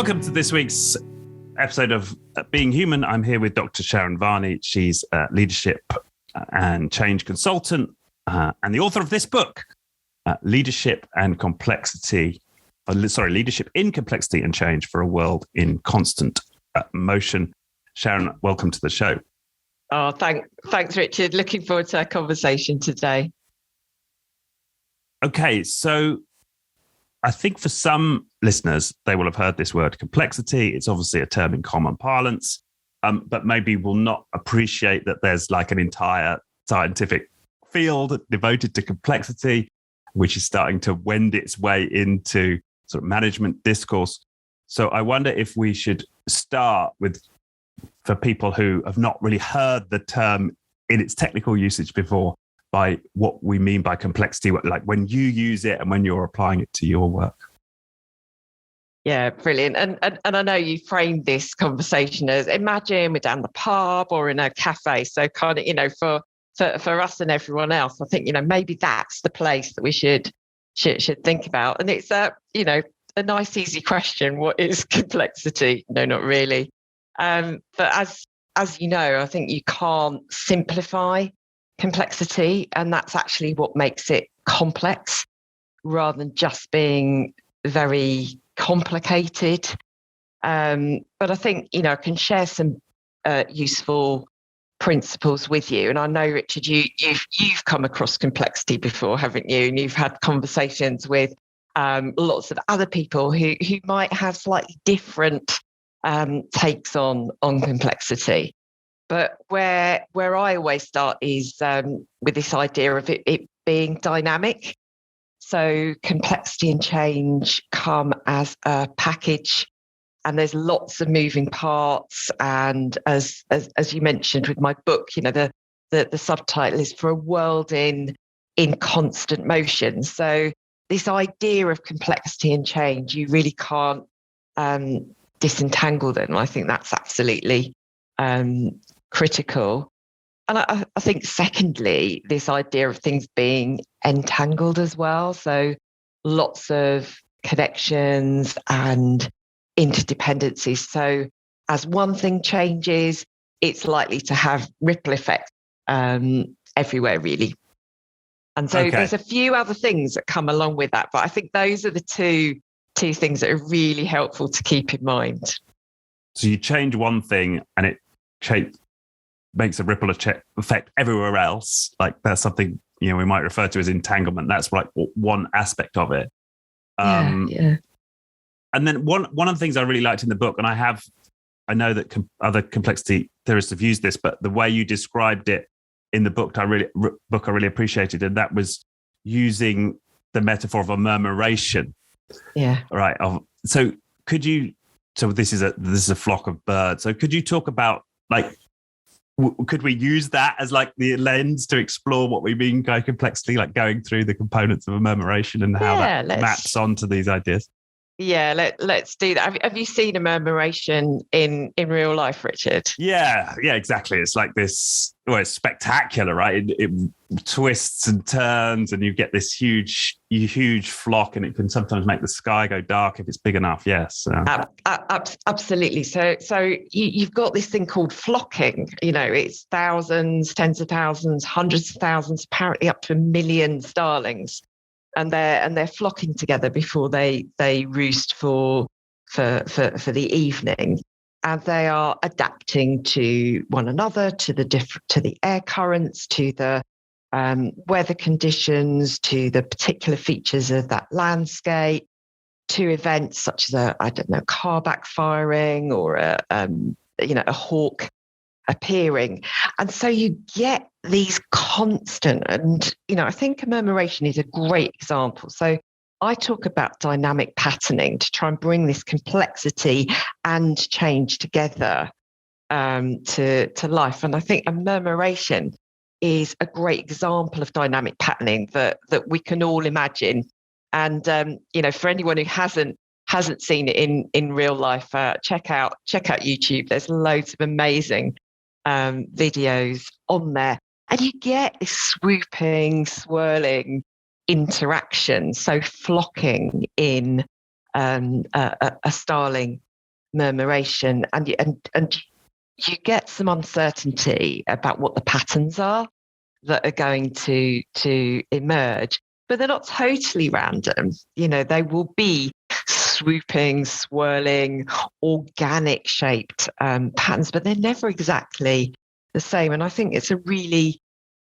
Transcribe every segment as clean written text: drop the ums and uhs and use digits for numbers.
Welcome to this week's episode of Being Human. I'm here with Dr. Sharon Varney. She's a leadership and change consultant and the author of this book, Leadership in Complexity and Change for a World in Constant Motion. Sharon, welcome to the show. Oh, thanks, Richard. Looking forward to our conversation today. Okay, so I think for some listeners, they will have heard this word complexity. It's obviously a term in common parlance, but maybe will not appreciate that there's like an entire scientific field devoted to complexity, which is starting to wend its way into sort of management discourse. So I wonder if we should start with, for people who have not really heard the term in its technical usage before, by what we mean by complexity, like when you use it and when you're applying it to your work. Yeah, brilliant. And I know you framed this conversation as, imagine we're down the pub or in a cafe. So kind of, for us and everyone else, I think, maybe that's the place that we should think about. And it's a nice, easy question. What is complexity? No, not really. But as you know, I think you can't simplify complexity, and that's actually what makes it complex rather than just being very complicated. But I think, I can share some useful principles with you. And I know, Richard, you've come across complexity before, haven't you? And you've had conversations with lots of other people who might have slightly different takes on complexity. But where I always start is with this idea of it being dynamic. So complexity and change come as a package, and there's lots of moving parts. And as you mentioned with my book, the subtitle is For a World in Constant Motion. So this idea of complexity and change, you really can't disentangle them. I think that's absolutely critical. And I think secondly, this idea of things being entangled as well. So lots of connections and interdependencies. So as one thing changes, it's likely to have ripple effects everywhere, really. And so There's a few other things that come along with that. But I think those are the two things that are really helpful to keep in mind. So you change one thing and it makes a ripple effect everywhere else. Like that's something, we might refer to as entanglement. That's like one aspect of it. Yeah. And then one of the things I really liked in the book, and I know that other complexity theorists have used this, but the way you described it in the book, I really appreciated, and that was using the metaphor of a murmuration. Yeah. Right. So this is a flock of birds. So could you talk about could we use that as like the lens to explore what we mean by complexity, like going through the components of a murmuration and how that maps onto these ideas? Yeah, let's do that. Have you seen a murmuration in real life, Richard? Yeah, exactly. It's like this. Well, it's spectacular, right? It twists and turns, and you get this huge flock, and it can sometimes make the sky go dark if it's big enough. Yes, absolutely. So you've got this thing called flocking. It's thousands, tens of thousands, hundreds of thousands, apparently up to 1 million starlings. And they're flocking together before they roost for the evening, and they are adapting to one another, to the air currents, to the weather conditions, to the particular features of that landscape, to events such as a car backfiring or a hawk appearing. And so you get these constant, and I think a murmuration is a great example. So I talk about dynamic patterning to try and bring this complexity and change together to life. And I think a murmuration is a great example of dynamic patterning that we can all imagine. And for anyone who hasn't seen it in real life, check out YouTube. There's loads of amazing videos on there, and you get this swooping, swirling interaction. So flocking in a starling murmuration, and you get some uncertainty about what the patterns are that are going to emerge, but they're not totally random. They will be swooping, swirling, organic shaped patterns, but they're never exactly the same. And I think it's a really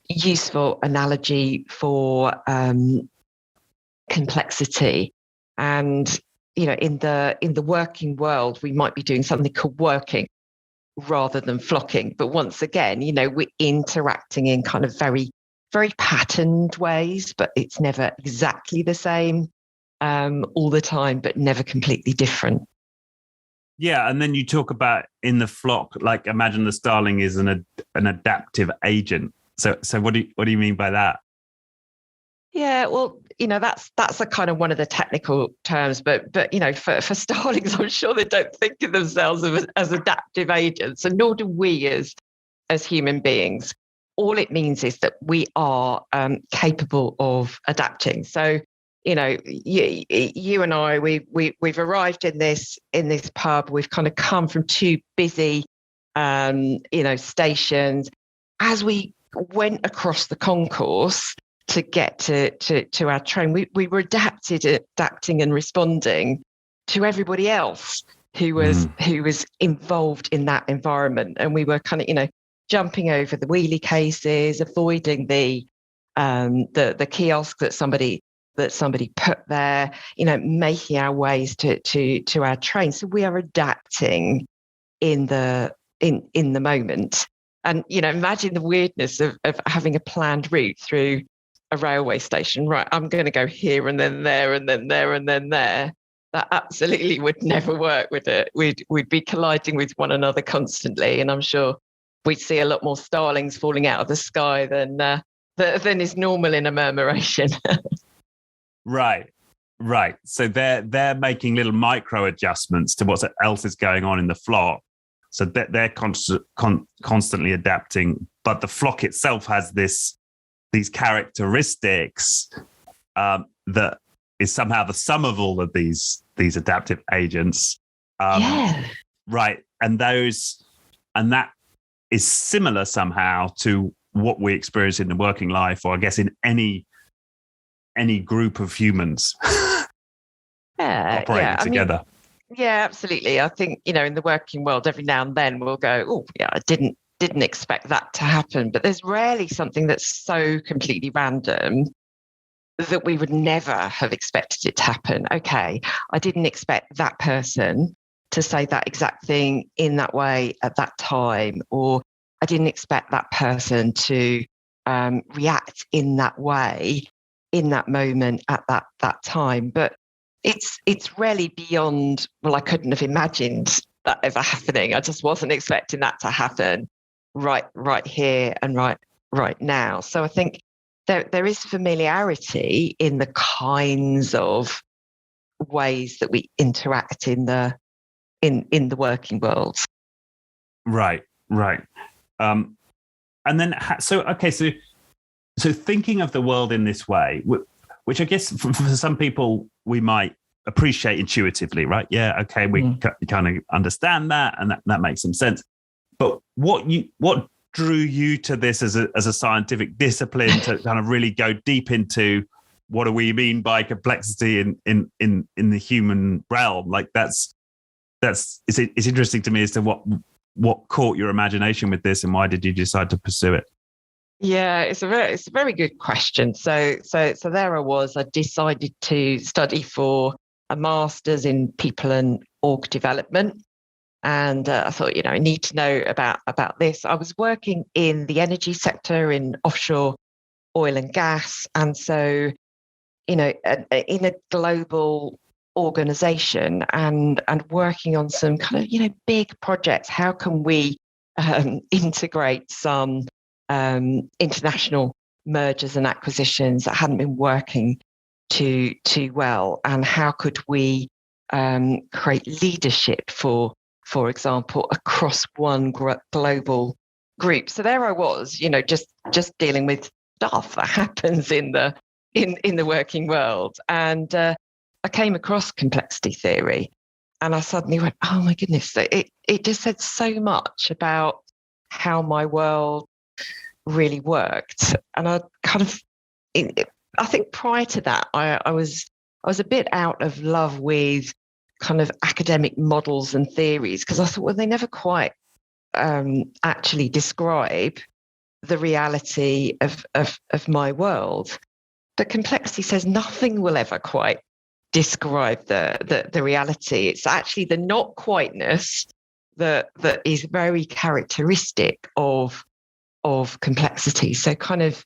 useful analogy for complexity. And in the working world, we might be doing something called working rather than flocking. But once again, we're interacting in kind of very, very patterned ways, but it's never exactly the same all the time, but never completely different. Yeah, and then you talk about in the flock, like imagine the starling is an adaptive agent. So what do you mean by that? Yeah, well, that's a kind of one of the technical terms, but for starlings, I'm sure they don't think of themselves as adaptive agents, and nor do we as human beings. All it means is that we are capable of adapting. So, you and I, we've arrived in this pub. We've kind of come from two busy, stations. As we went across the concourse to get to our train, we were adapting and responding to everybody else who was involved in that environment, and we were kind of jumping over the wheelie cases, avoiding the kiosk that somebody put there, making our ways to our train. So we are adapting in the moment. And imagine the weirdness of having a planned route through a railway station. Right, I'm going to go here and then there and then there and then there. That absolutely would never work, would it? We'd be colliding with one another constantly, and I'm sure we'd see a lot more starlings falling out of the sky than is normal in a murmuration. Right. So they're making little micro adjustments to what else is going on in the flock. So they're constantly adapting, but the flock itself has these characteristics that is somehow the sum of all of these adaptive agents. Right. And that is similar somehow to what we experience in the working life, or I guess in any group of humans operating together. Yeah, absolutely. I think, in the working world, every now and then we'll go, oh, yeah, I didn't expect that to happen. But there's rarely something that's so completely random that we would never have expected it to happen. Okay, I didn't expect that person to say that exact thing in that way at that time, or I didn't expect that person to react in that way in that moment at that time. But it's rarely beyond, well, I couldn't have imagined that ever happening. I just wasn't expecting that to happen right here and right now. So I think there is familiarity in the kinds of ways that we interact in the working world. Right. And then so thinking of the world in this way, which I guess for some people we might appreciate intuitively, right? Yeah, okay, we kind of understand that, and that makes some sense. But what drew you to this as a scientific discipline to kind of really go deep into what do we mean by complexity in the human realm? Like it's interesting to me as to what caught your imagination with this, and why did you decide to pursue it? Yeah, it's a very good question. So there I decided to study for a master's in people and org development. And I thought, I need to know about this. I was working in the energy sector in offshore oil and gas. And so, in a global organization and working on some kind of, big projects, how can we integrate some international mergers and acquisitions that hadn't been working too well, and how could we create leadership for example, across one global group? So there I was, just dealing with stuff that happens in the working world, and I came across complexity theory, And I suddenly went, oh my goodness, it just said so much about how my world really worked. And I kind of, I think prior to that, I was a bit out of love with kind of academic models and theories, because I thought, well, they never quite actually describe the reality of my world. But complexity says nothing will ever quite describe the reality. It's actually the not quiteness that is very characteristic of complexity. So kind of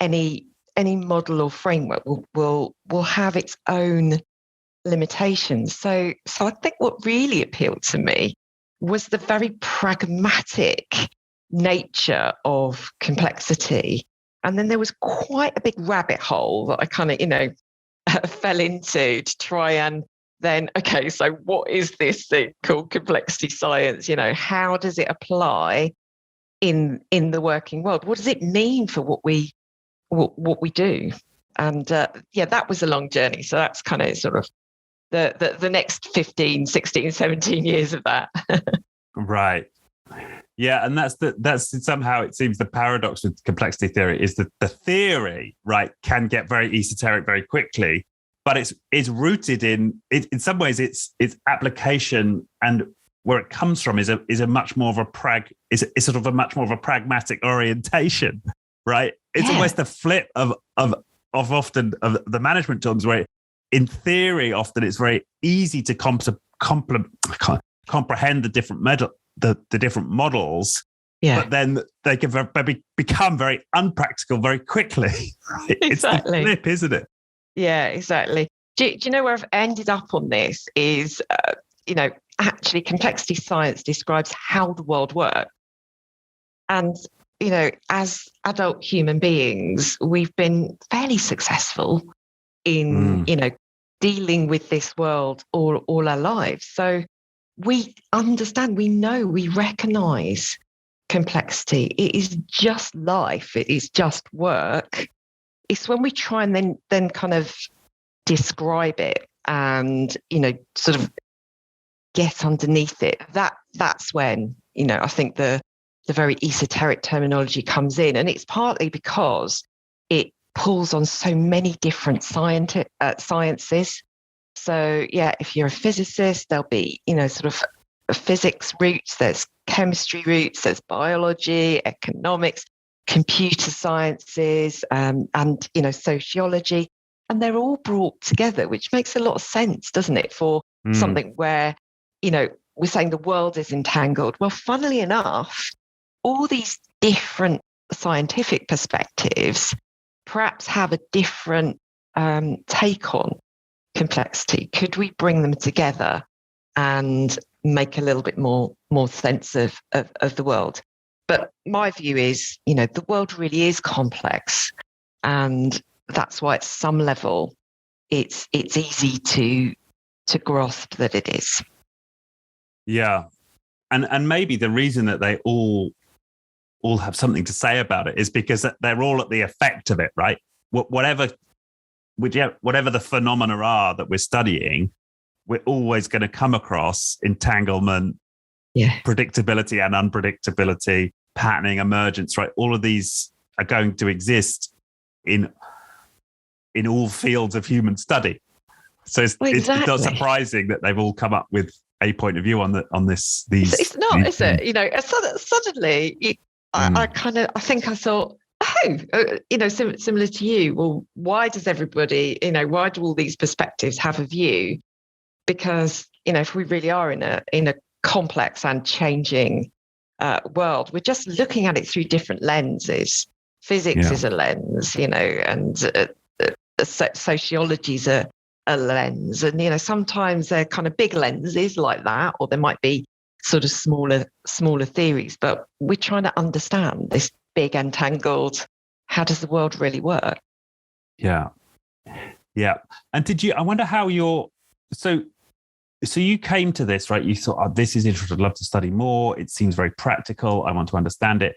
any model or framework will have its own limitations. So I think what really appealed to me was the very pragmatic nature of complexity. And then there was quite a big rabbit hole that I kind of, fell into to try and then, okay, so what is this thing called complexity science? How does it apply in the working world? What does it mean for what we do? And that was a long journey. So that's kind of sort of the next 15, 16, 17 years of that. Right. Yeah, and that's somehow it seems the paradox with complexity theory is that the theory, right, can get very esoteric very quickly, but it's rooted in some ways its application and where it comes from is a much more of a sort of a much more of a pragmatic orientation, right? It's almost the flip of often of the management terms, where in theory often it's very easy to comprehend the different models, but then they can become very unpractical very quickly. Right? Exactly. It's the flip, isn't it? Yeah, exactly. Do you know where I've ended up on this? Is actually complexity science describes how the world works, and as adult human beings, we've been fairly successful in dealing with this world all our lives. So we understand, we know, we recognize complexity. It is just life. It is just work. It's when we try and then kind of describe it and, sort of get underneath it. That's when, I think the very esoteric terminology comes in. And it's partly because it pulls on so many different sciences. So, if you're a physicist, there'll be, sort of physics roots, there's chemistry roots, there's biology, economics, computer sciences, and sociology. And they're all brought together, which makes a lot of sense, doesn't it, for something where, we're saying the world is entangled. Well, funnily enough, all these different scientific perspectives perhaps have a different take on complexity. Could we bring them together and make a little bit more sense of the world? But my view is, the world really is complex, and that's why at some level it's easy to grasp that it is. Yeah. And maybe the reason that they all have something to say about it is because they're all at the effect of it, right? Whatever the phenomena are that we're studying, we're always going to come across entanglement, predictability and unpredictability, patterning, emergence, right? All of these are going to exist in all fields of human study. So it's not surprising that they've all come up with a point of view on this. It's not, is it? Suddenly, I think I thought, similar to you. Well, why does everybody, why do all these perspectives have a view? Because if we really are in a complex and changing world, we're just looking at it through different lenses. Physics is a lens, and sociology's a lens, and sometimes they're kind of big lenses like that, or there might be sort of smaller theories. But we're trying to understand this big entangled. How does the world really work? Yeah. And I wonder how so you came to this, right? You thought, oh, this is interesting. I'd love to study more. It seems very practical. I want to understand it.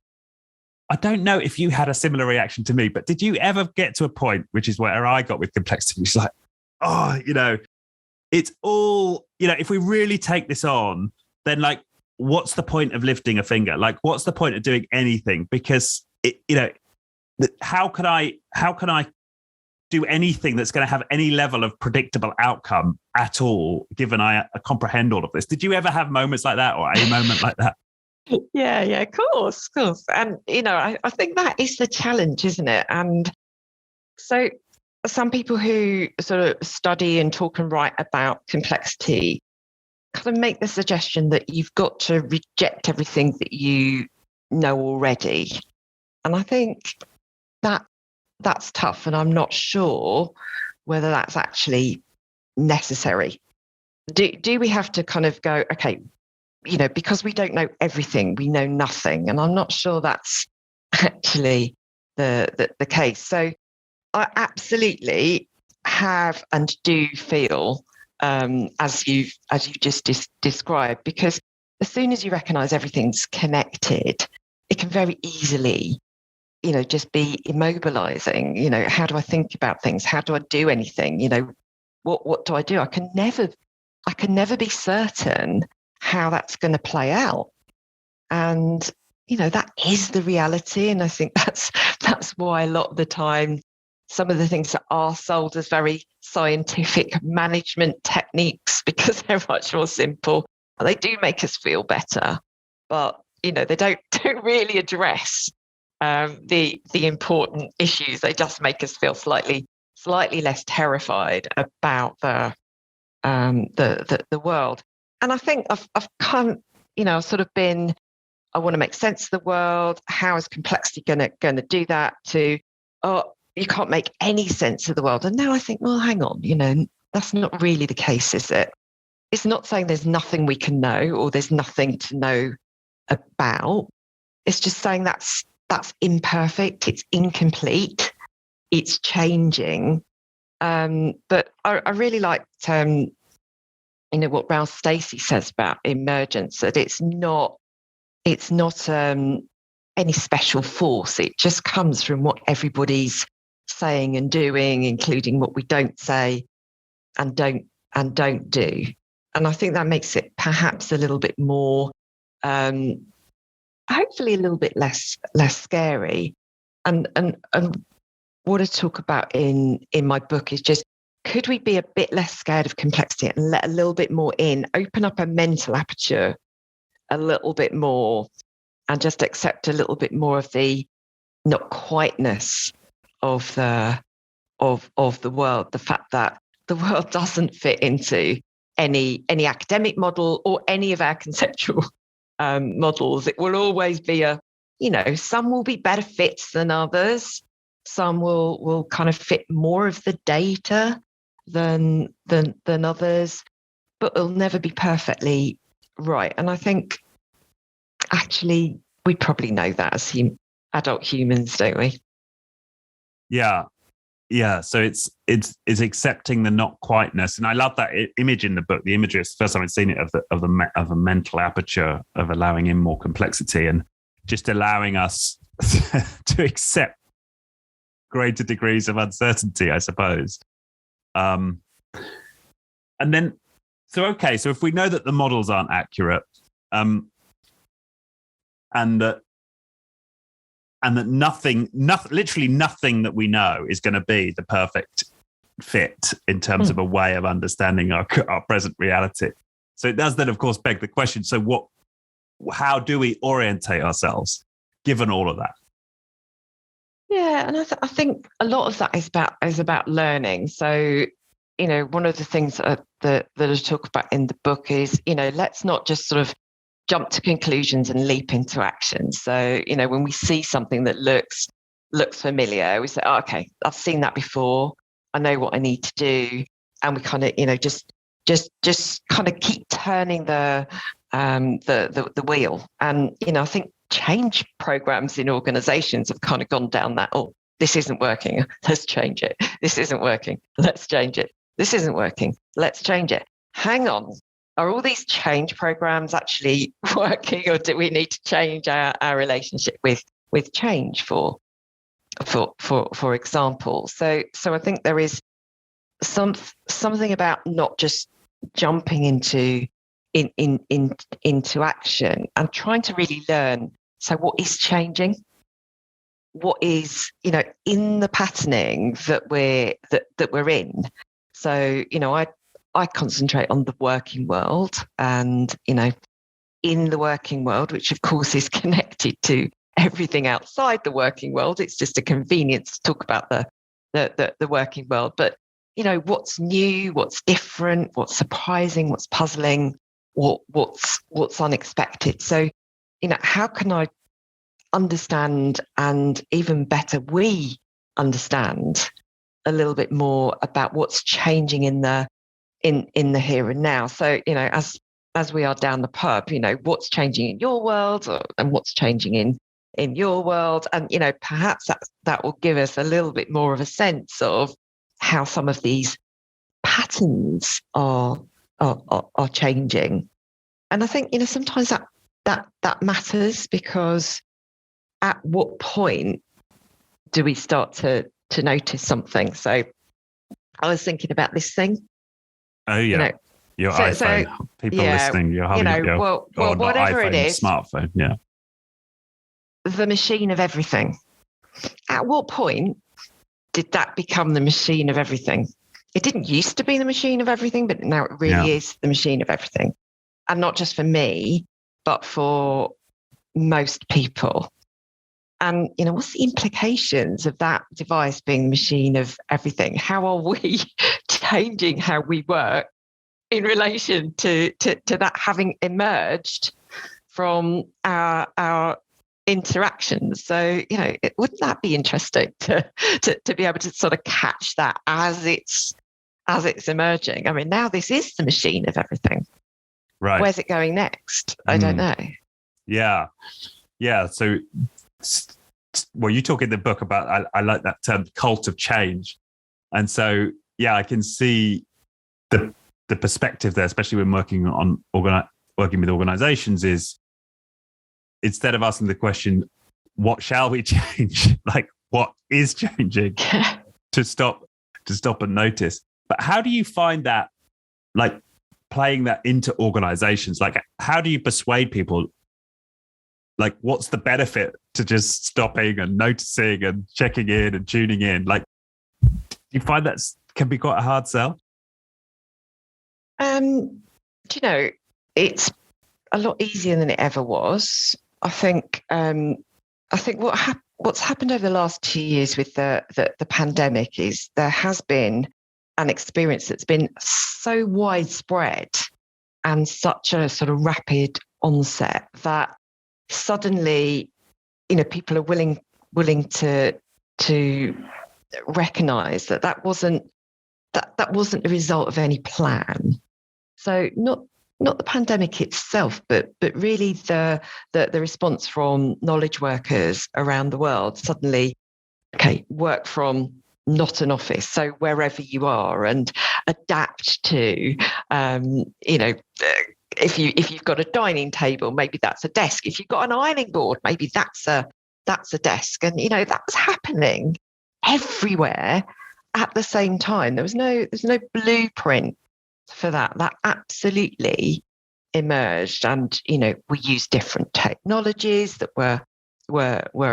I don't know if you had a similar reaction to me, but did you ever get to a point, which is where I got with complexity, which is like, it's all, if we really take this on, then like, what's the point of lifting a finger? Like, what's the point of doing anything? Because how can I do anything that's going to have any level of predictable outcome at all, given I comprehend all of this? Did you ever have moments like that, or a moment like that? Yeah, of course. And, I think that is the challenge, isn't it? And so some people who sort of study and talk and write about complexity kind of make the suggestion that you've got to reject everything that you know already. And I think that's tough. And I'm not sure whether that's actually necessary. Do we have to kind of go, okay, because we don't know everything, we know nothing. And I'm not sure that's actually the case. So I absolutely have and do feel as you just described, because as soon as you recognize everything's connected, it can very easily, just be immobilizing. How do I think about things? How do I do anything? What do I do? I can never be certain how that's going to play out. And, that is the reality. And I think that's why a lot of the time, some of the things that are sold as very scientific management techniques, because they're much more simple, and they do make us feel better, but, they don't really address the important issues. They just make us feel slightly less terrified about the world. And I think I've come, sort of been, I want to make sense of the world. How is complexity going to do that? To, you can't make any sense of the world. And now I think, well, hang on, that's not really the case, is it? It's not saying there's nothing we can know or there's nothing to know about. It's just saying that's imperfect, it's incomplete, it's changing. But I really liked, what Ralph Stacey says about emergence, that it's not any special force. It just comes from what everybody's saying and doing, including what we don't say and don't do. And I think that makes it perhaps a little bit more, hopefully a little bit less scary. And what I talk about in my book is just, could we be a bit less scared of complexity and let a little bit more in, open up a mental aperture a little bit more, and just accept a little bit more of the not quiteness of the world, the fact that the world doesn't fit into any academic model or any of our conceptual models. It will always be some will be better fits than others. Some will kind of fit more of the data than others, but it'll never be perfectly right. And I think actually we probably know that as adult humans, don't we? Yeah. So it's accepting the not quiteness, and I love that image in the book. The imagery is the first time I'd seen it of a mental aperture, of allowing in more complexity and just allowing us to accept greater degrees of uncertainty, I suppose. And then, so if we know that the models aren't accurate, and that literally nothing that we know is going to be the perfect fit in terms of a way of understanding our present reality. So it does then, of course, beg the question, so how do we orientate ourselves given all of that? Yeah, and I think a lot of that is about learning. So, one of the things that I talk about in the book is, let's not just sort of jump to conclusions and leap into action. So, when we see something that looks familiar, we say, oh, okay, I've seen that before. I know what I need to do. And we kind of, just kind of keep turning the wheel. And, I think change programs in organizations have kind of gone down that, oh, this isn't working, let's change it. This isn't working, let's change it. This isn't working, let's change it. Hang on, are all these change programs actually working, or do we need to change our relationship with change, for example? So I think there is something about not just jumping into action and trying to really learn. So what is changing? What is, in the patterning that we're in? So, I concentrate on the working world, and, in the working world, which of course is connected to everything outside the working world. It's just a convenience to talk about the working world. But, what's new, what's different, what's surprising, what's puzzling, what's unexpected. So, how can I understand, and even better, we understand a little bit more about what's changing in the here and now. So, as we are down the pub, what's changing in your world, and what's changing in your world, and perhaps that will give us a little bit more of a sense of how some of these patterns are changing. And I think sometimes that matters, because at what point do we start to notice something? So I was thinking about this thing. Oh yeah, your iPhone. People listening, you're having whatever iPhone, it is, smartphone. Yeah, the machine of everything. At what point did that become the machine of everything? It didn't used to be the machine of everything, but now it really is the machine of everything, and not just for me, but for most people. And, what's the implications of that device being the machine of everything? How are we changing how we work in relation to that having emerged from our interactions? So, wouldn't that be interesting to be able to sort of catch that as it's emerging? I mean, now this is the machine of everything. Right. Where's it going next? I don't know. Yeah. So, well, you talk in the book about, I like that term, cult of change. And so, I can see the perspective there, especially when working with organizations, is instead of asking the question, what shall we change? Like, what is changing? to stop and notice. But how do you find that, like, playing that into organizations? Like, how do you persuade people? Like, what's the benefit to just stopping and noticing and checking in and tuning in? Like, do you find that can be quite a hard sell? It's a lot easier than it ever was. I think what's happened over the last 2 years with the pandemic is there has been an experience that's been so widespread and such a sort of rapid onset that suddenly, people are willing to recognise that wasn't the result of any plan. So not the pandemic itself, but really the response from knowledge workers around the world. Suddenly, work from not an office, so wherever you are, and adapt to, if you've got a dining table, maybe that's a desk. If you've got an ironing board, maybe that's a desk. And that's happening everywhere at the same time. There's no blueprint for that. That absolutely emerged, and we used different technologies that were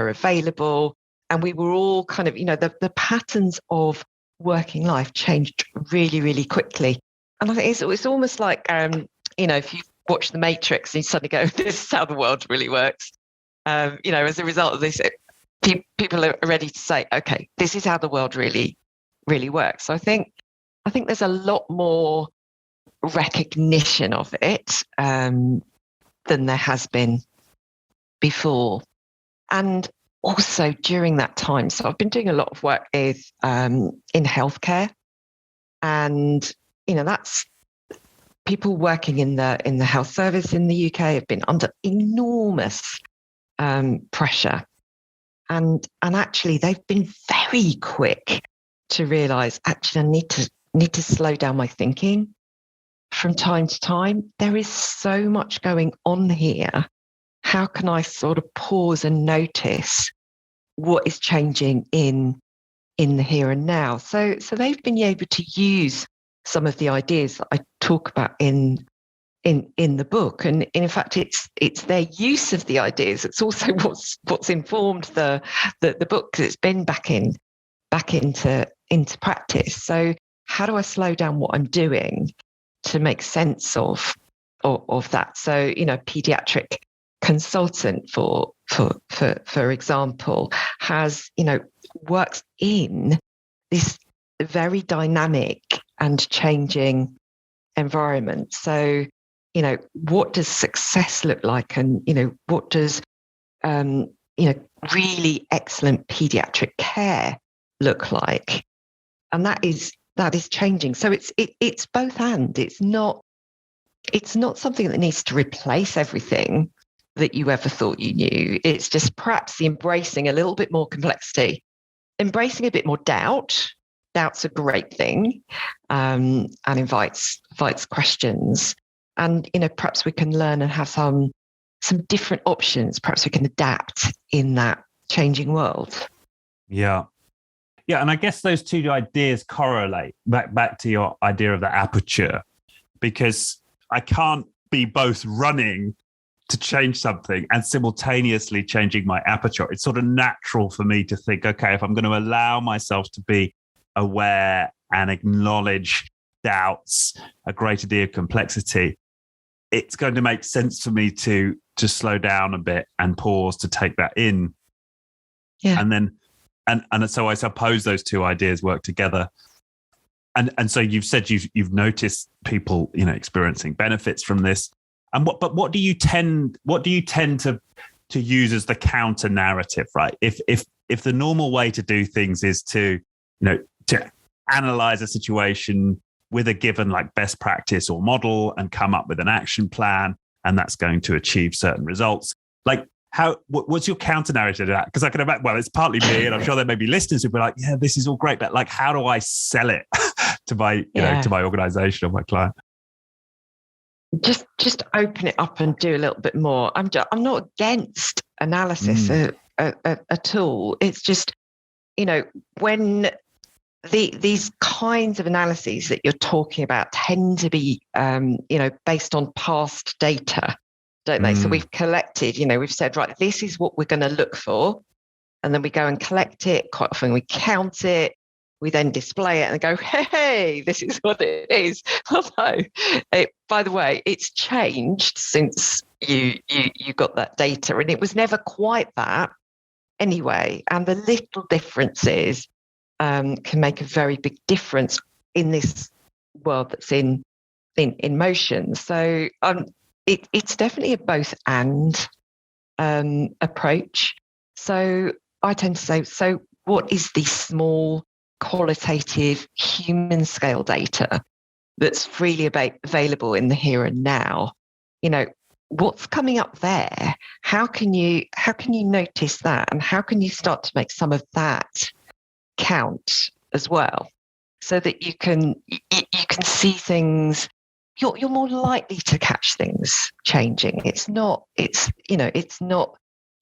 available, and we were all kind of the patterns of working life changed really, really quickly. And I think it's almost like if you watch The Matrix and you suddenly go, this is how the world really works. As a result of this, people are ready to say, okay, this is how the world really, really works. So I think there's a lot more recognition of it than there has been before. And also during that time, so I've been doing a lot of work in healthcare, and that's people working in the health service in the UK have been under enormous pressure, and actually they've been very quick to realise, actually I need to slow down my thinking from time to time. There is so much going on here. How can I sort of pause and notice what is changing in the here and now? So they've been able to use some of the ideas that I talk about in the book. And in fact, it's their use of the ideas. It's also what's informed the book, because it's been back into practice. So how do I slow down what I'm doing to make sense of that? So, pediatric consultant, for example, has, works in this very dynamic and changing environment. So, what does success look like? And, what does, really excellent pediatric care look like? And that is changing. So it's both and. It's not something that needs to replace everything that you ever thought you knew. It's just perhaps embracing a little bit more complexity, embracing a bit more doubt. Doubt's a great thing, and invites questions. And perhaps we can learn and have some different options. Perhaps we can adapt in that changing world. Yeah. Yeah, and I guess those two ideas correlate back to your idea of the aperture, because I can't be both running to change something and simultaneously changing my aperture. It's sort of natural for me to think, okay, if I'm going to allow myself to be aware and acknowledge doubts, a greater degree of complexity, it's going to make sense for me to slow down a bit and pause to take that in. Yeah. And then And so I suppose those two ideas work together. And so you've said you've noticed people, experiencing benefits from this. And what do you tend to use as the counter narrative, right? If the normal way to do things is to analyze a situation with a given like best practice or model and come up with an action plan, and that's going to achieve certain results. Like, what's your counter narrative to that? Because I can imagine, well, it's partly me, and I'm sure there may be listeners who'll be like, yeah, this is all great, but like, how do I sell it to my, to my organization or my client? Just open it up and do a little bit more. I'm not against analysis at all. It's just, when these kinds of analyses that you're talking about tend to be, based on past data, don't they? So we've collected, we've said, right, this is what we're going to look for. And then we go and collect it. Quite often we count it. We then display it and go, hey, this is what it is. Although, by the way, it's changed since you got that data. And it was never quite that anyway. And the little differences can make a very big difference in this world that's in motion. So it's definitely a both and approach. So I tend to say, so what is the small qualitative human scale data that's freely available in the here and now? What's coming up there? How can you notice that, and how can you start to make some of that count as well, so that you can see things? You're more likely to catch things changing. It's not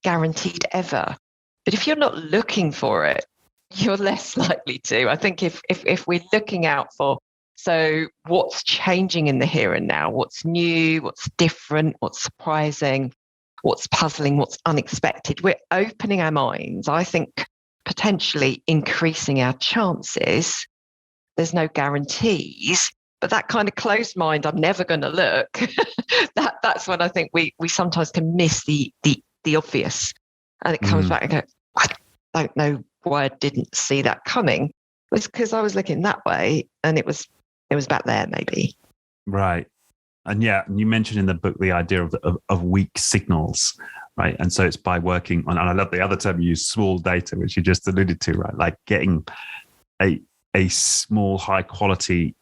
guaranteed ever, but if you're not looking for it, you're less likely to. I think if we're looking out for, so what's changing in the here and now, what's new, what's different, what's surprising, what's puzzling, what's unexpected, we're opening our minds, I think, potentially increasing our chances. There's no guarantees, but that kind of closed mind, I'm never going to look, that's when I think we sometimes can miss the obvious. And it comes back and go, I don't know why I didn't see that coming. It was because I was looking that way, and it was back there maybe. Right. And yeah, you mentioned in the book the idea of weak signals, right? And so it's by working on, and I love the other term you use, small data, which you just alluded to, right? Like getting a small, high qualitative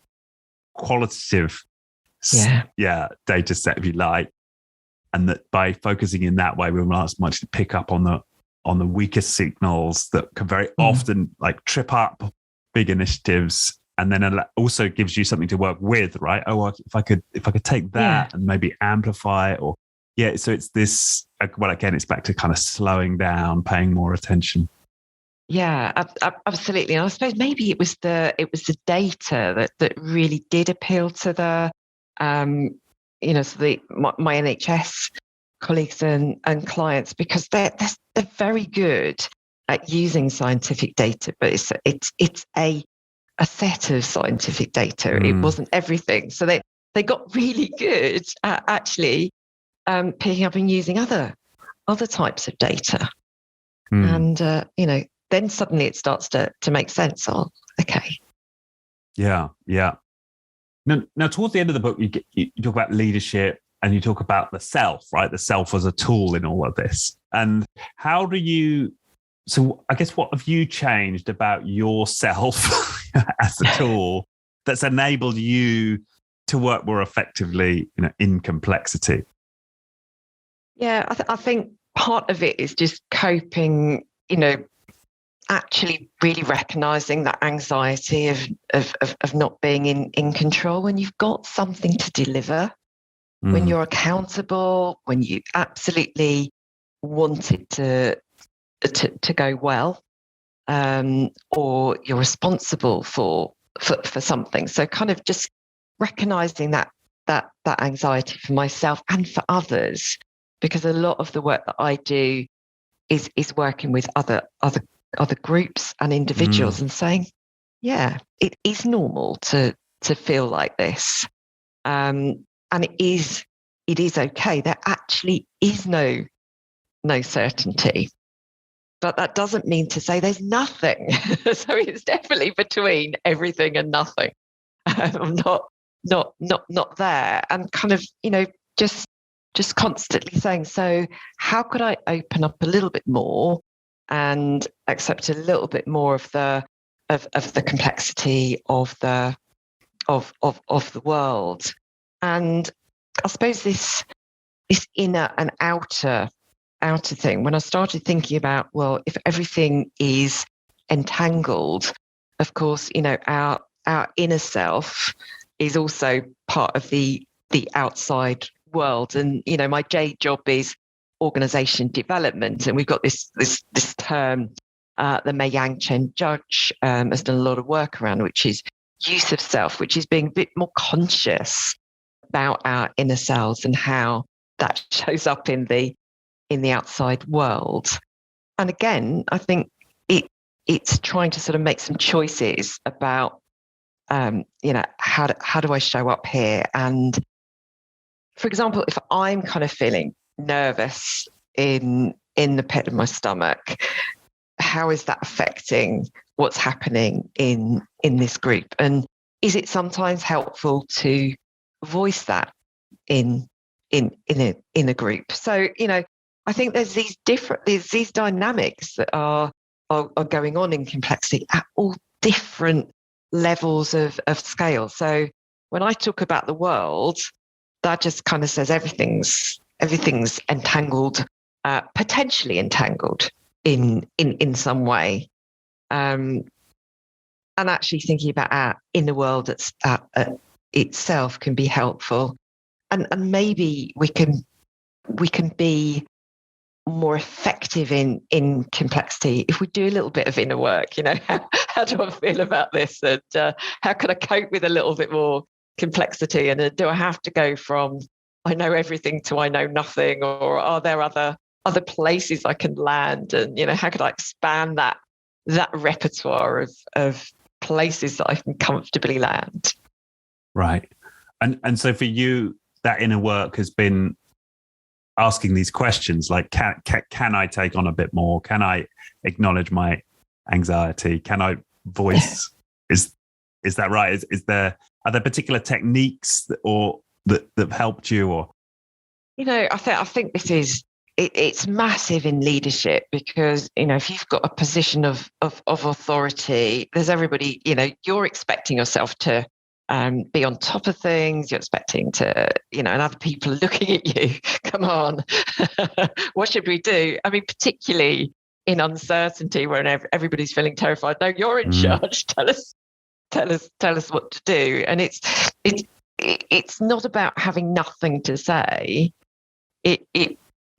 data set, if you like, and that by focusing in that way, we're not much to pick up on the weaker signals that can very often like trip up big initiatives, and then also gives you something to work with, right? Oh, if I could take that and maybe amplify it, or so it's this. Well, again, it's back to kind of slowing down, paying more attention. Yeah, absolutely. And I suppose maybe it was the data that really did appeal to the so my NHS colleagues and clients, because they're very good at using scientific data, but it's a set of scientific data. It wasn't everything, so they got really good at actually picking up and using other types of data, and then suddenly it starts to make sense. Oh, okay. Yeah. Now, towards the end of the book, you talk about leadership and you talk about the self, right? The self as a tool in all of this. And how do you? So, I guess, what have you changed about yourself as a tool that's enabled you to work more effectively, in complexity? Yeah, I think part of it is just coping. Actually really recognizing that anxiety of not being in control when you've got something to deliver, when you're accountable, when you absolutely want it to go well, or you're responsible for something. So kind of just recognizing that anxiety for myself and for others, because a lot of the work that I do is working with other groups and individuals and saying, yeah, it is normal to feel like this. And it is okay. There actually is no certainty. But that doesn't mean to say there's nothing. So it's definitely between everything and nothing. I'm not there. And kind of, just constantly saying, so how could I open up a little bit more and accept a little bit more of the complexity of the world? And I suppose this inner and outer thing, when I started thinking about, well, if everything is entangled, of course, our inner self is also part of the outside world. And my day job is organization development, and we've got this term the Yang Chen Judge has done a lot of work around, which is use of self, which is being a bit more conscious about our inner selves and how that shows up in the outside world. And again, I think it's trying to sort of make some choices about how do I show up here. And for example, if I'm kind of feeling nervous in the pit of my stomach, how is that affecting what's happening in this group? And is it sometimes helpful to voice that in a group? So, I think there's these dynamics that are going on in complexity at all different levels of scale. So when I talk about the world, that just kind of says everything's entangled, potentially entangled in some way. And actually thinking about our inner world itself can be helpful. And maybe we can be more effective in complexity if we do a little bit of inner work. How do I feel about this, and how can I cope with a little bit more complexity? And do I have to go from I know everything to I know nothing, or are there other places I can land? And how could I expand that repertoire of places that I can comfortably land? Right. And so for you, that inner work has been asking these questions like, can I take on a bit more? Can I acknowledge my anxiety? Can I voice? Is that right? Are there particular techniques that have helped you? Or I think this is it's massive in leadership, because if you've got a position of authority, there's everybody. You're expecting yourself to be on top of things. You're expecting to, and other people are looking at you. Come on, what should we do? I mean, particularly in uncertainty, where everybody's feeling terrified. No, you're in charge. Tell us what to do. And it's not about having nothing to say. It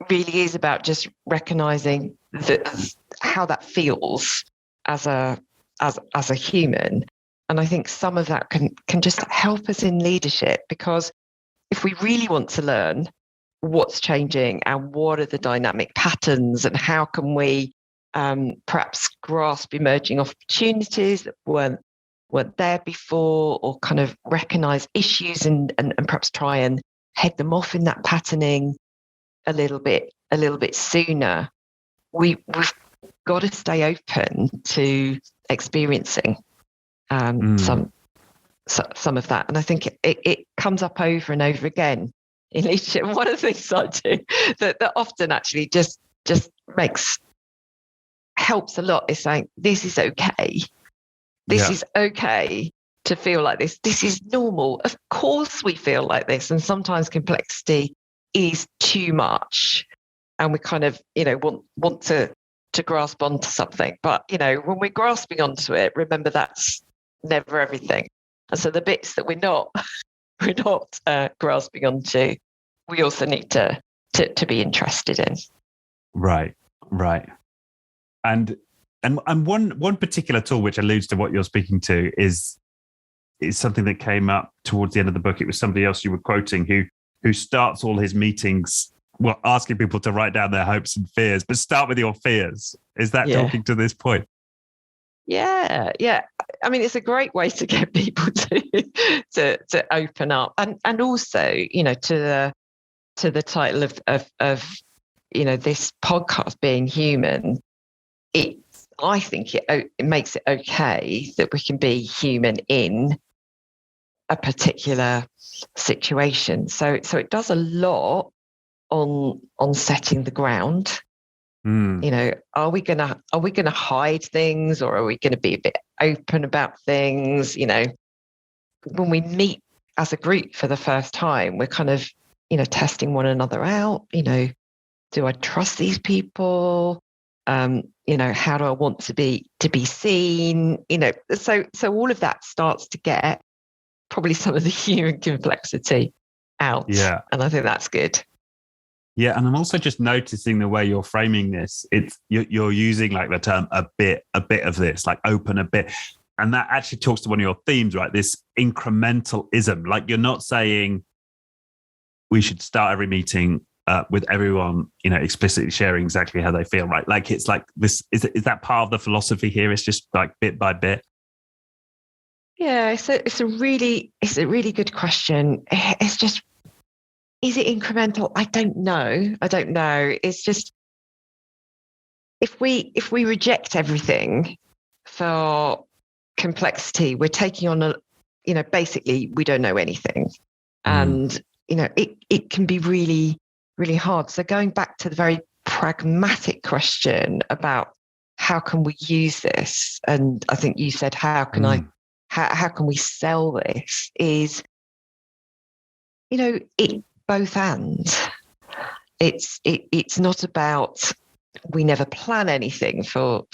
really is about just recognizing how that feels, as a human. And I think some of that can just help us in leadership, because if we really want to learn what's changing and what are the dynamic patterns and how can we perhaps grasp emerging opportunities that weren't there before, or kind of recognize issues and perhaps try and head them off in that patterning a little bit sooner, we've got to stay open to experiencing some of that. And I think it comes up over and over again in leadership. One of the things I do that often actually just helps a lot is saying, this is okay. This is okay to feel like this. This is normal. Of course we feel like this. And sometimes complexity is too much. And we kind of, want to grasp onto something. But, when we're grasping onto it, remember that's never everything. And so the bits that we're not grasping onto, we also need to be interested in. Right. And one particular tool which alludes to what you're speaking to is something that came up towards the end of the book. It was somebody else you were quoting who starts all his meetings asking people to write down their hopes and fears, but start with your fears. Is that talking to this point? Yeah. I mean, it's a great way to get people to open up, and also, to the title of this podcast being human. I think it makes it okay that we can be human in a particular situation. So it does a lot on setting the ground. Are we gonna hide things, or are we gonna be a bit open about things? When we meet as a group for the first time, we're kind of testing one another out. Do I trust these people? How do I want to be seen? So all of that starts to get probably some of the human complexity out. Yeah. And I think that's good. Yeah. And I'm also just noticing the way you're framing this. You're using like the term a bit of this, like open a bit. And that actually talks to one of your themes, right? This incrementalism. Like, you're not saying we should start every meeting with everyone, explicitly sharing exactly how they feel, right? Like, it's like this, is that part of the philosophy here? It's just like bit by bit. Yeah, it's a really good question. It's just, is it incremental? I don't know. It's just, if we reject everything for complexity, we're taking on basically we don't know anything, and it can be really, really hard. So going back to the very pragmatic question about how can we use this, and I think you said how can we sell this, is it both and. It's not about, we never plan anything, for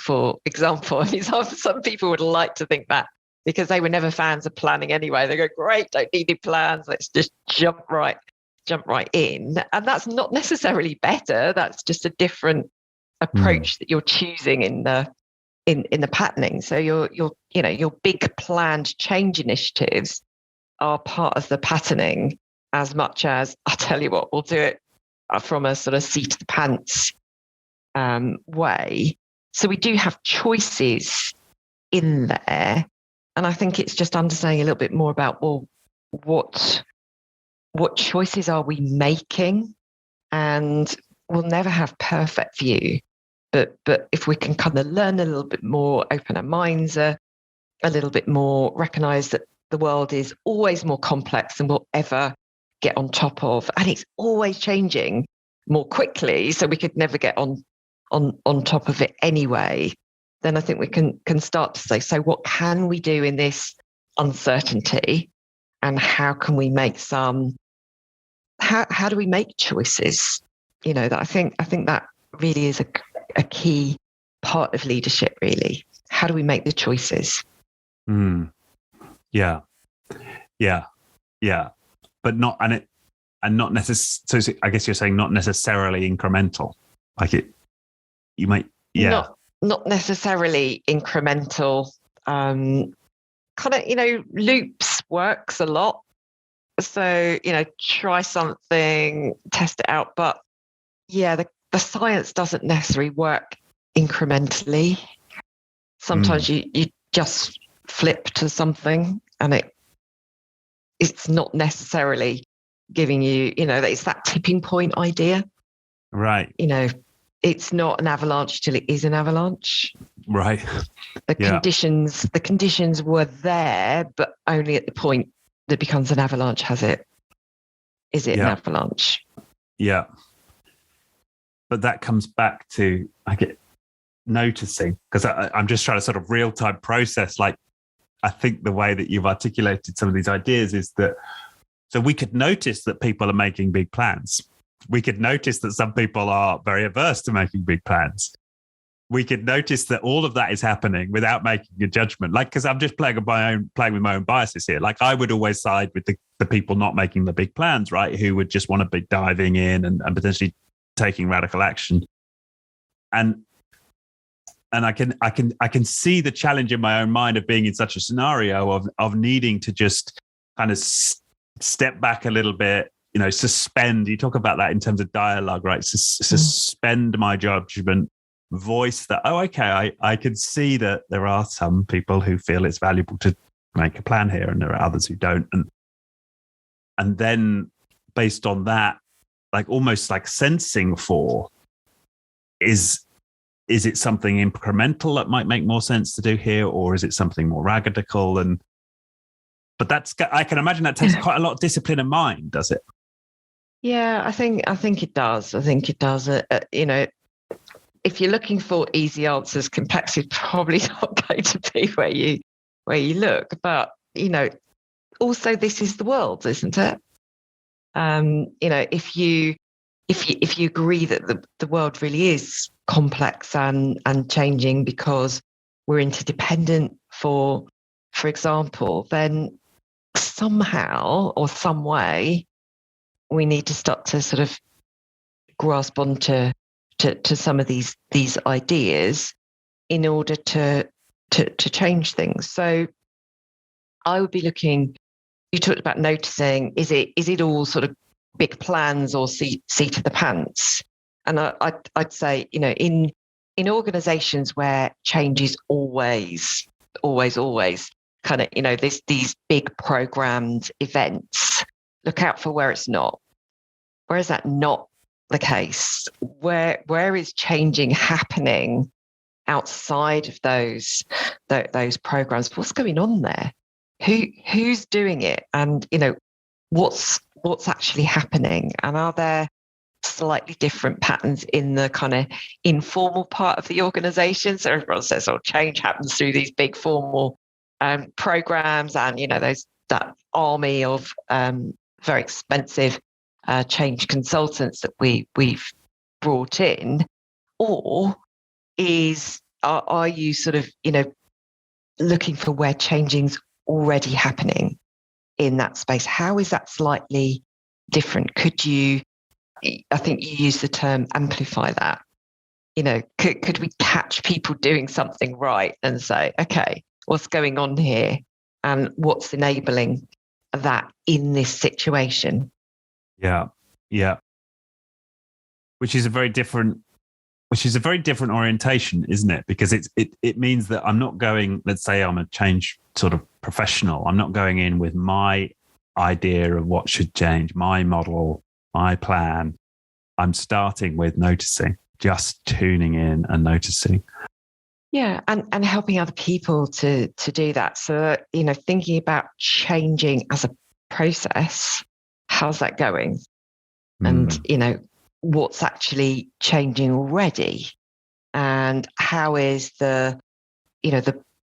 example. I mean, some people would like to think that, because they were never fans of planning anyway. They go, great, don't need any plans, let's just jump right in. And that's not necessarily better. That's just a different approach that you're choosing in the patterning. So your big planned change initiatives are part of the patterning, as much as, I'll tell you what, we'll do it from a sort of seat of the pants way. So we do have choices in there. And I think it's just understanding a little bit more about, well, what choices are we making? And we'll never have perfect view, but if we can kind of learn a little bit more, open our minds a little bit more, recognize that the world is always more complex than we'll ever get on top of, and it's always changing more quickly, so we could never get on top of it anyway, then I think we can start to say, so what can we do in this uncertainty, and how can we make how do we make choices? That I think that really is a key part of leadership, really. How do we make the choices? Yeah. But not, not necessarily. So I guess you're saying not necessarily incremental. Like you might, not necessarily incremental. Kind of, loops works a lot. So, try something, test it out. But yeah, the science doesn't necessarily work incrementally. Sometimes you just flip to something and it's not necessarily giving you, it's that tipping point idea. Right. It's not an avalanche till it is an avalanche. Right. The conditions were there, but only at the point that becomes an avalanche is it an avalanche? Yeah. But that comes back to noticing, because I'm just trying to sort of real-time process. Like, I think the way that you've articulated some of these ideas is that, so we could notice that people are making big plans. We could notice that some people are very averse to making big plans. We could notice that all of that is happening without making a judgment. Like, because I'm just playing with my own biases here. Like, I would always side with the people not making the big plans, right? Who would just want to be diving in and potentially taking radical action. And I can see the challenge in my own mind of being in such a scenario of needing to just kind of step back a little bit, suspend. You talk about that in terms of dialogue, right? Suspend my judgment, voice that, I can see that there are some people who feel it's valuable to make a plan here, and there are others who don't. And then based on that, like almost like sensing for, is it something incremental that might make more sense to do here, or is it something more radical? But I can imagine that takes quite a lot of discipline and mind, does it? Yeah, I think it does. I think it does. If you're looking for easy answers, complexity is probably not going to be where you look. But also this is the world, isn't it? If you agree that the world really is complex and changing because we're interdependent, for example, then somehow or some way we need to start to sort of grasp onto to some of these ideas in order to change things. So I would be looking. You talked about noticing. Is it all sort of big plans or seat of the pants? And I'd say, in organizations where change is always kind of, these big programmed events, look out for where it's not. Where is that not the case? Where is changing happening outside of those programs? What's going on there? Who's doing it? And, what's actually happening? And are there slightly different patterns in the kind of informal part of the organization? So everyone says, change happens through these big formal programs, and that army of very expensive change consultants that we've brought in, or are you sort of looking for where changing's already happening in that space? How is that slightly different? Could you, I think you used the term amplify that, could we catch people doing something right and say, okay, what's going on here and what's enabling that in this situation? Yeah. Which is a very different orientation, isn't it? Because it means that I'm not going, let's say I'm a change sort of professional. I'm not going in with my idea of what should change, my model, my plan. I'm starting with noticing, just tuning in and noticing. Yeah, and helping other people to do that. So, thinking about changing as a process, how's that going? And, what's actually changing already? And how is the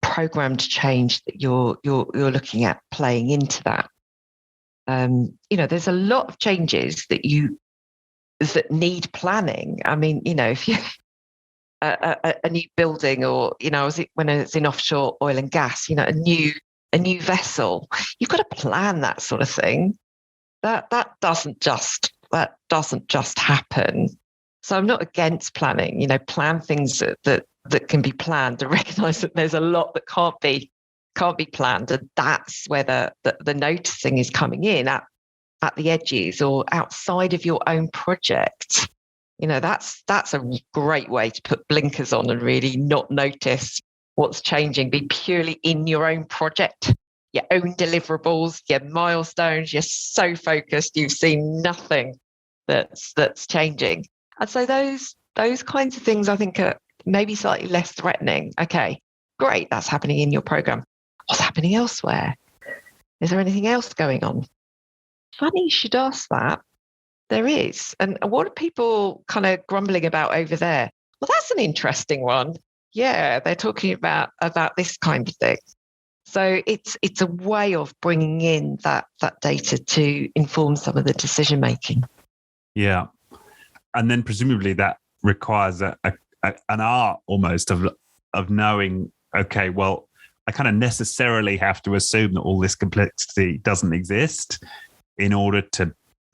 programmed change that you're looking at playing into that? There's a lot of changes that need planning. I mean, if you a new building, or when it's in offshore oil and gas, a new vessel, you've got to plan that sort of thing. That doesn't just happen. So I'm not against planning. Plan things that that can be planned, and recognize that there's a lot that can't be planned. And that's where the noticing is coming in at the edges or outside of your own project. That's a great way to put blinkers on and really not notice what's changing. Be purely in your own project, your own deliverables, your milestones. You're so focused, you've seen nothing that's changing. And so those kinds of things, I think, are maybe slightly less threatening. Okay, great, that's happening in your program. What's happening elsewhere? Is there anything else going on? Funny you should ask that. There is. And what are people kind of grumbling about over there? Well, that's an interesting one. Yeah, they're talking about this kind of thing. So it's a way of bringing in that data to inform some of the decision making. Yeah. And then presumably that requires an art almost of knowing, okay, well, I kind of necessarily have to assume that all this complexity doesn't exist in order to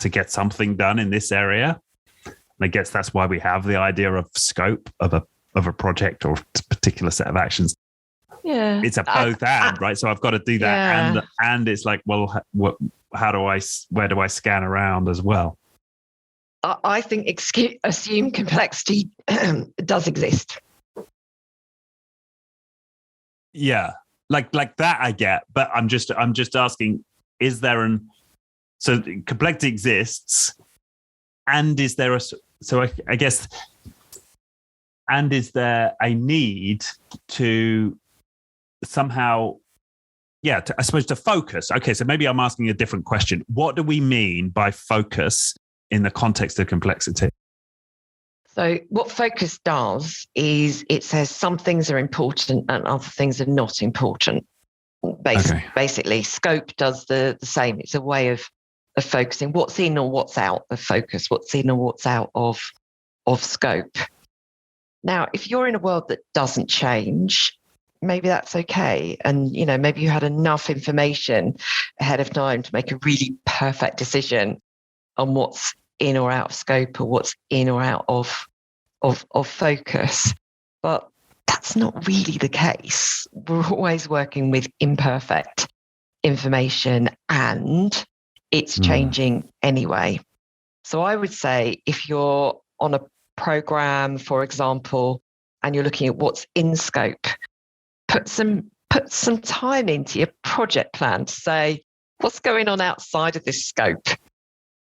get something done in this area. And I guess that's why we have the idea of scope of a project or a particular set of actions. Yeah, it's a both and, right? So I've got to do that, and it's like, well, where do I scan around as well? I think assumed complexity does exist. Yeah, like that I get, but I'm just asking: is there so complexity exists, and is there I guess, and is there a need to somehow, I suppose, to focus? Okay, so maybe I'm asking a different question. What do we mean by focus in the context of complexity? So what focus does is it says some things are important and other things are not important. Basically, scope does the same. It's a way of focusing what's in or what's out of focus, what's in or what's out of scope. Now, if you're in a world that doesn't change, maybe that's okay. And, maybe you had enough information ahead of time to make a really perfect decision on what's in or out of scope or what's in or out of focus. But that's not really the case. We're always working with imperfect information and it's changing anyway. So I would say if you're on a program, for example, and you're looking at what's in scope, put some time into your project plan to say, what's going on outside of this scope?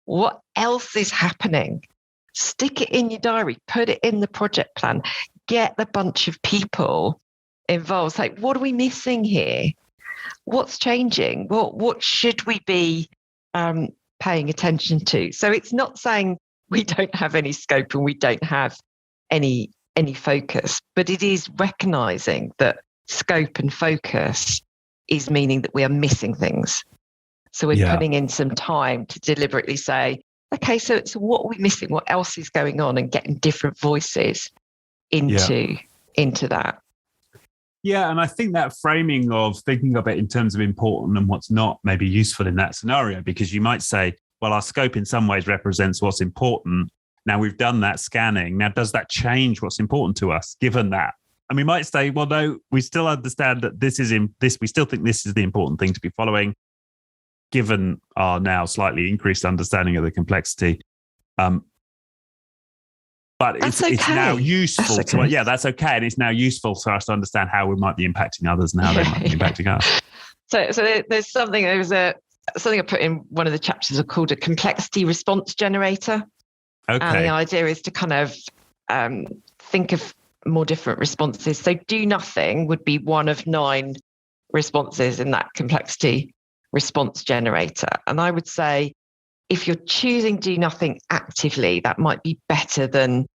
What else is happening? Stick it in your diary, put it in the project plan, get the bunch of people involved. Like, what are we missing here? What's changing? What should we be paying attention to? So it's not saying we don't have any scope and we don't have any focus, but it is recognizing that scope and focus is meaning that we are missing things. So we're putting in some time to deliberately say, okay, so what are we missing? What else is going on? And getting different voices into that. Yeah, and I think that framing of thinking of it in terms of important and what's not may be useful in that scenario, because you might say, well, our scope in some ways represents what's important. Now we've done that scanning. Now, does that change what's important to us, given that? And we might say, well, no, we still understand that we still think this is the important thing to be following, given our now slightly increased understanding of the complexity. But it's now useful that's okay. And it's now useful for us to understand how we might be impacting others and how they might be impacting us. So there's something I put in one of the chapters called a complexity response generator. Okay. And the idea is to kind of think of more different responses. So do nothing would be one of 9 responses in that complexity response generator. And I would say if you're choosing do nothing actively, that might be better than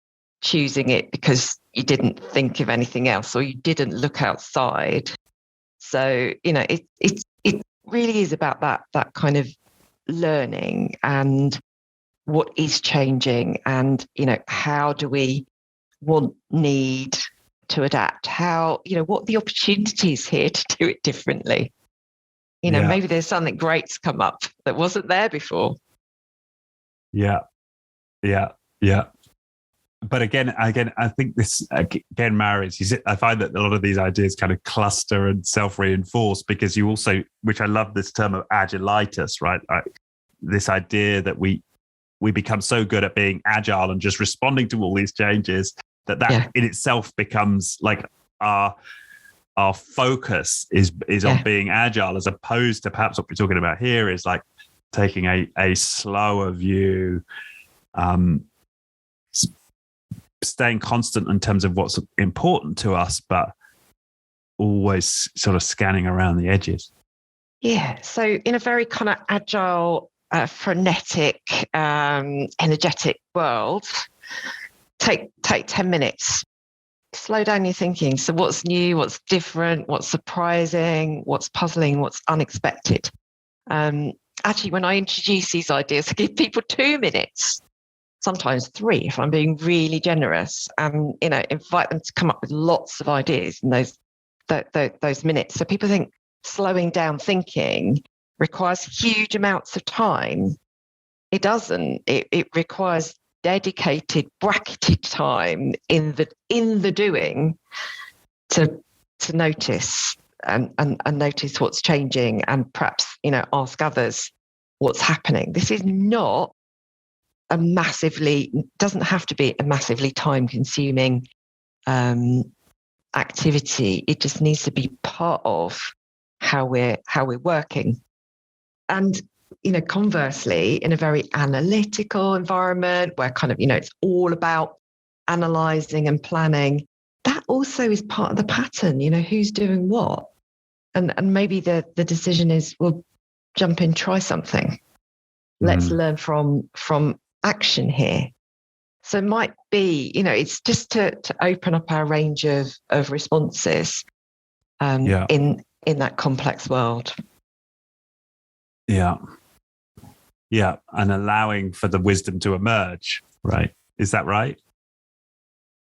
choosing it because you didn't think of anything else or you didn't look outside. So, it really is about that kind of learning and what is changing and, how do we need to adapt? How, what are the opportunities here to do it differently? Maybe there's something great's come up that wasn't there before. Yeah. but again, I think this again marries. I find that a lot of these ideas kind of cluster and self-reinforce, because you also, which I love this term of agilitis, right? This idea that we become so good at being agile and just responding to all these changes that in itself becomes like our focus is on being agile, as opposed to perhaps what we're talking about here is like taking a slower view, staying constant in terms of what's important to us, but always sort of scanning around the edges. Yeah. So in a very kind of agile, frenetic, energetic world, take 10 minutes. Slow down your thinking. So what's new, what's different, what's surprising, what's puzzling, what's unexpected? Actually, when I introduce these ideas, I give people 2 minutes, sometimes 3 if I'm being really generous, and invite them to come up with lots of ideas in those minutes. So people think slowing down thinking requires huge amounts of time. It doesn't. It requires dedicated, bracketed time in the doing to notice and notice what's changing, and perhaps ask others what's happening. This is not doesn't have to be a massively time-consuming activity. It just needs to be part of how we're working. And conversely, in a very analytical environment where kind of, it's all about analyzing and planning, that also is part of the pattern, who's doing what. And maybe the decision is, well, jump in, try something. Let's learn from action here. So it might be, it's just to open up our range of responses in that complex world. Yeah. Yeah. And allowing for the wisdom to emerge, right? Is that right?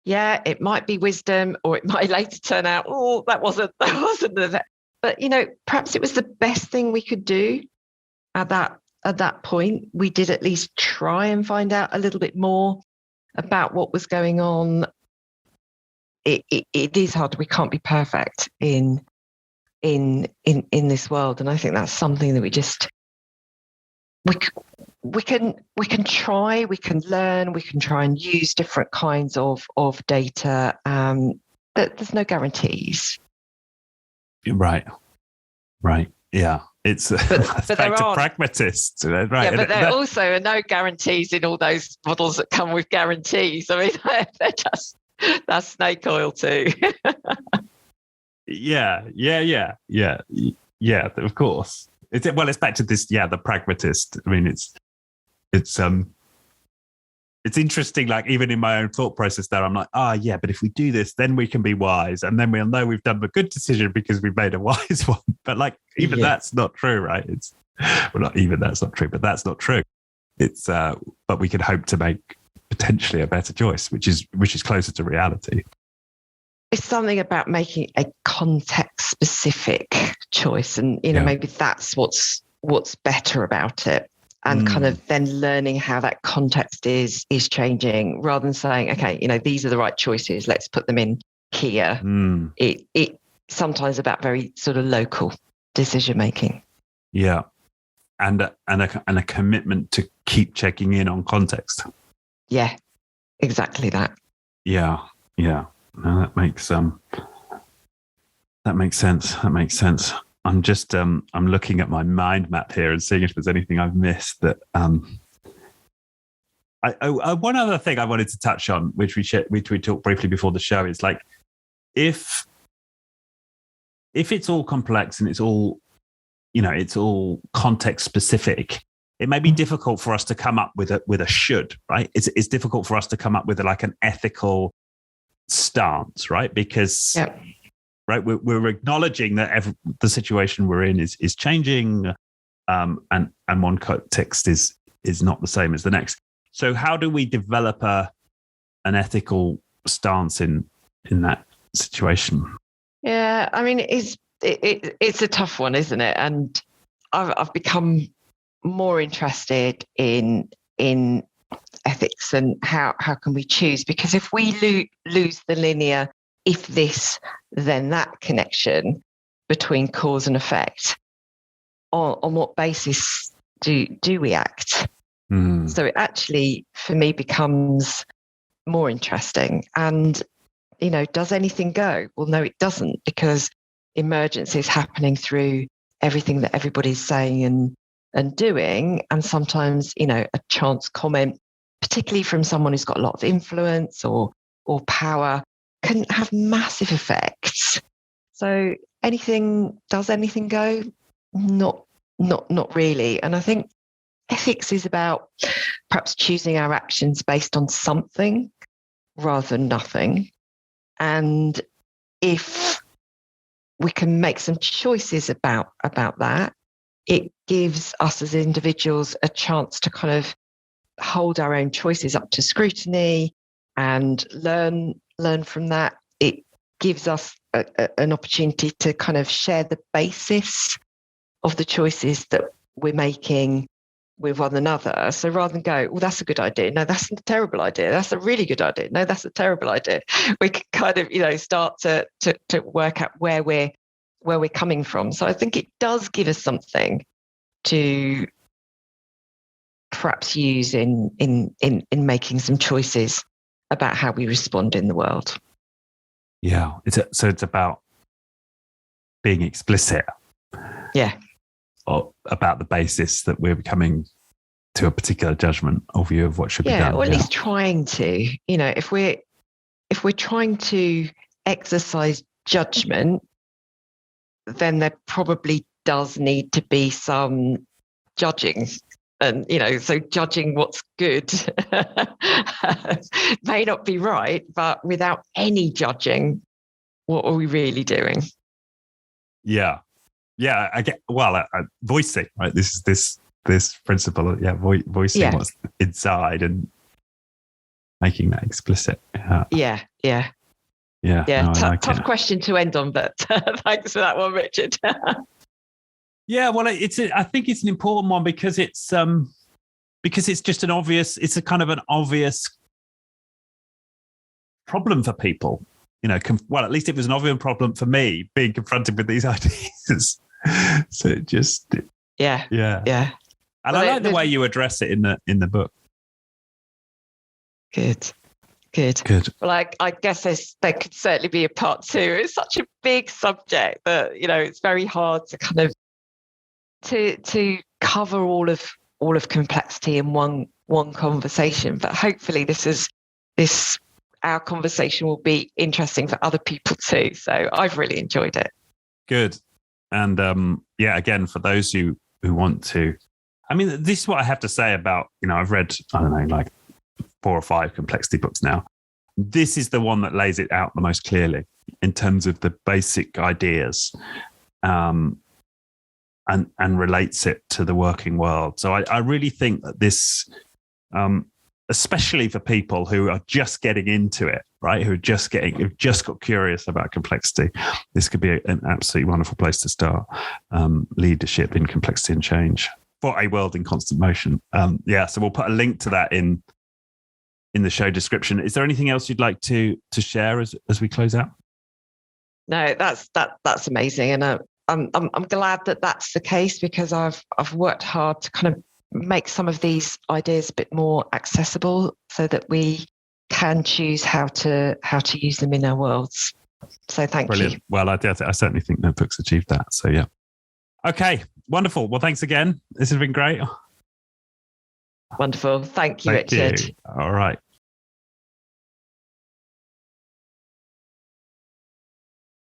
Yeah, it might be wisdom, or it might later turn out, oh, that wasn't the, but perhaps it was the best thing we could do at that point. We did at least try and find out a little bit more about what was going on. It is hard. We can't be perfect in this world, and I think that's something that we can try, we can learn, we can try and use different kinds of data. But there's no guarantees. Right. Yeah. It's but back to pragmatists, right? Yeah, but there also are no guarantees in all those models that come with guarantees. I mean, that's snake oil too. Yeah. Of course. It's back to this. Yeah, the pragmatist. I mean, it's interesting. Like, even in my own thought process, there, I'm like, yeah, but if we do this, then we can be wise, and then we'll know we've done a good decision because we've made a wise one. But like, even that's not true, right? Not even that's not true, but that's not true. But we can hope to make potentially a better choice, which is closer to reality. It's something about making a context-specific choice, and maybe that's what's better about it, and kind of then learning how that context is changing, rather than saying, okay, these are the right choices, let's put them in here. It sometimes about very sort of local decision making. Yeah, and a commitment to keep checking in on context. Yeah, exactly that. Yeah. No, that makes sense. That makes sense. I'm just I'm looking at my mind map here and seeing if there's anything I've missed. That one other thing I wanted to touch on, which we talked briefly before the show, is like, if it's all complex and it's all context specific, it may be difficult for us to come up with a should, right? It's difficult for us to come up with like an ethical stance, right? Because right, we're acknowledging that the situation we're in is changing, and one context is not the same as the next. So how do we develop an ethical stance in that situation? Yeah, I mean, it's a tough one, isn't it? And I've become more interested in ethics and how can we choose? Because if we lose the linear, if this, then that connection between cause and effect, on what basis do we act? So it actually, for me, becomes more interesting. And, does anything go? Well, no, it doesn't, because emergence is happening through everything that everybody's saying and doing. And sometimes, a chance comment, particularly from someone who's got a lot of influence or power, can have massive effects. So does anything go? Not really. And I think ethics is about perhaps choosing our actions based on something rather than nothing. And if we can make some choices about that, it gives us as individuals a chance to kind of hold our own choices up to scrutiny and learn from that. It gives us an opportunity to kind of share the basis of the choices that we're making with one another. So rather than go, well, that's a good idea. No, that's a terrible idea. That's a really good idea. No, that's a terrible idea. We can kind of, start to work out where we're coming from. So I think it does give us something to perhaps use in making some choices about how we respond in the world. Yeah. So it's about being explicit. Yeah. Or about the basis that we're coming to a particular judgment or view of what should be done. Or at least trying to, if we're trying to exercise judgment, then there probably does need to be some judging. And, so judging what's good may not be right, but without any judging, what are we really doing? Yeah. Yeah, I get. Well, voicing, right? This is this principle. Voicing what's inside and making that explicit. Yeah. No, tough question to end on, but thanks for that one, Richard. Yeah, well, I think it's an important one because it's just an obvious. It's a kind of an obvious problem for people. Well, at least it was an obvious problem for me being confronted with these ideas. So it just yeah. And I like the way you address it in the book. Good. Well, I guess there could certainly be a part 2. It's such a big subject that it's very hard to kind of to cover all of complexity in one conversation. But hopefully, our conversation will be interesting for other people too. So I've really enjoyed it. Good. And again, for those who want to, I mean, this is what I have to say about, I've read, I don't know, like 4 or 5 complexity books now. This is the one that lays it out the most clearly in terms of the basic ideas and relates it to the working world. So I really think that this, especially for people who are just getting into it, right? Who've just got curious about complexity. This could be an absolutely wonderful place to start. Leadership in complexity and change for a world in constant motion. So we'll put a link to that in the show description. Is there anything else you'd like to share as we close out? No, that's amazing, and I'm glad that that's the case, because I've worked hard to kind of make some of these ideas a bit more accessible so that we can choose how to use them in our worlds. So thank you. Well, I certainly think the book's achieved that. So yeah. Okay, wonderful. Well, thanks again. This has been great. Wonderful. Thank you, Richard. All right.